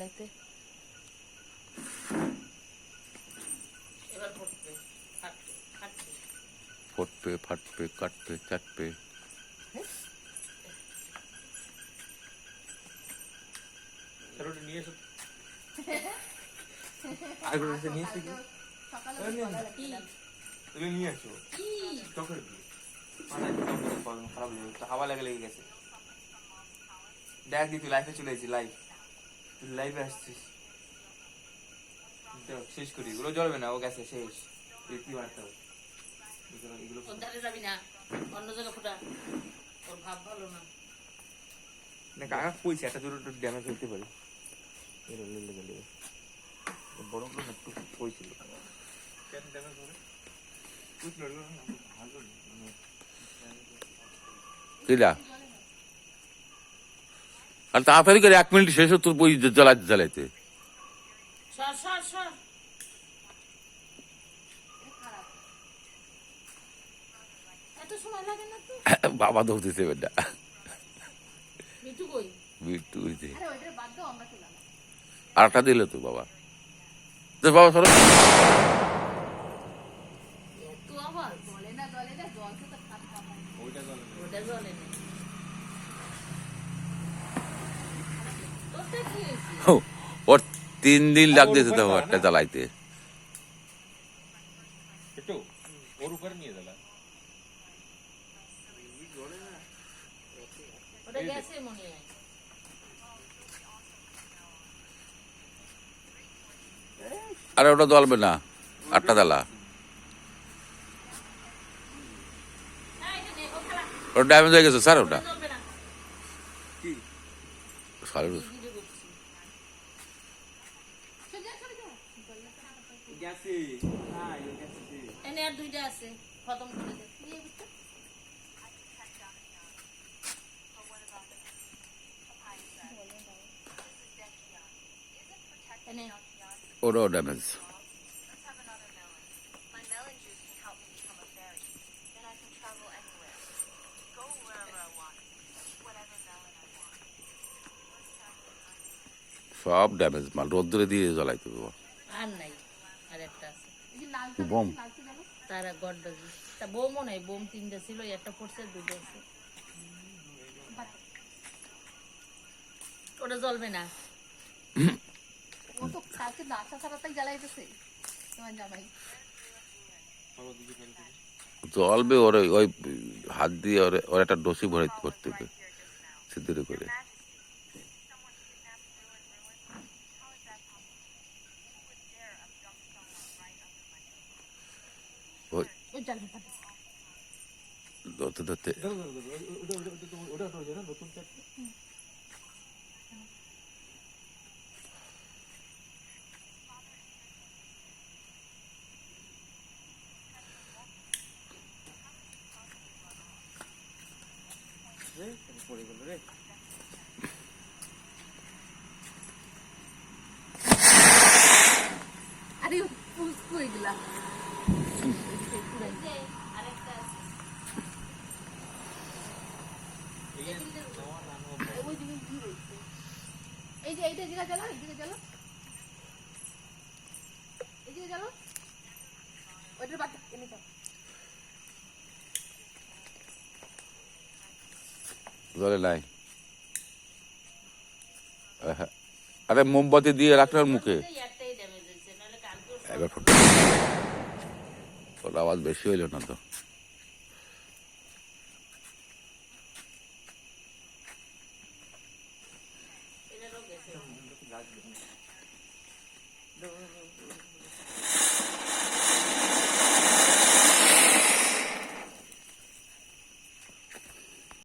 জ্বালাইতে। এবার ফুটবে, ফুটবে, ফাটবে, কাটবে, চাটবে। নিয়ে এসো। আর নিয়ে এসো কি নিয়ে আসো চকের খারাপ লেগে হাওয়া লেগে গেছে। দেখ দি তুই লাইফে চলে এসেছিস, তুই লাইভে আসছিস। শেষ করি, এগুলো জ্বলবে না, ও গেছে শেষ। কি বাড়তে হবে এগুলো যাবি না, অন্য জায়গায় ফুটা, ওর ভাব ভালো না। কাকা কইছে একটা দুটো ড্যামে ফেলতে পারি, বড় একটু কইছিল কিরা আর তাড়াতাড়ি করে 1 মিনিট শেষ হতো বই জ্বালাইতে জ্বালাইতে। বাবা ধরতেছে বেটা, বিট্টু আর একটা দিলে তো বাবা, বাবা সরো। ওর 3 দিন লাগতেছে তো একটা জ্বালাইতে। ওর উপরে নিয়ে জ্বালা আরে ওটা জ্বলবে না, আটটা জ্বালা, ওটা ড্যামেজ হয়ে গেছে স্যার। ওটা ওটাও ড্যামেজ। সব ড্যামেজ মাল, রোদ্দুরে দিয়ে জ্বলাইতে হবে। আর নাই, আর একটা আছে বোম, তারা গড্ডাজি তা বোমও নাই, বোম 3টা ছিল, একটা পড়ছে, 2টা আছে। ওটা জ্বলবে না, ও তো কালকে নাচা ছাড়াতেই জ্বালাইতেছে তোমার জামাই। জ্বলবে, ওর ওই হাত দিয়ে ওর একটা ডসি ভরে করতে হবে সিদ্ধি করে। ধরতে ধরতে পড়ে গেল রে। আরে পুষ্পু এগুলা এই যে এইটা জিগা জ্বালো, এদিকে জ্বালো, এদিকে জ্বালো, ওইটার বাদ এনে দাও। জ্বলে নাই। আরে মোমবাতি দিয়ে রাখলাম মুখে, এবার ফুটে। ওর আওয়াজ বেশি হইল না তো।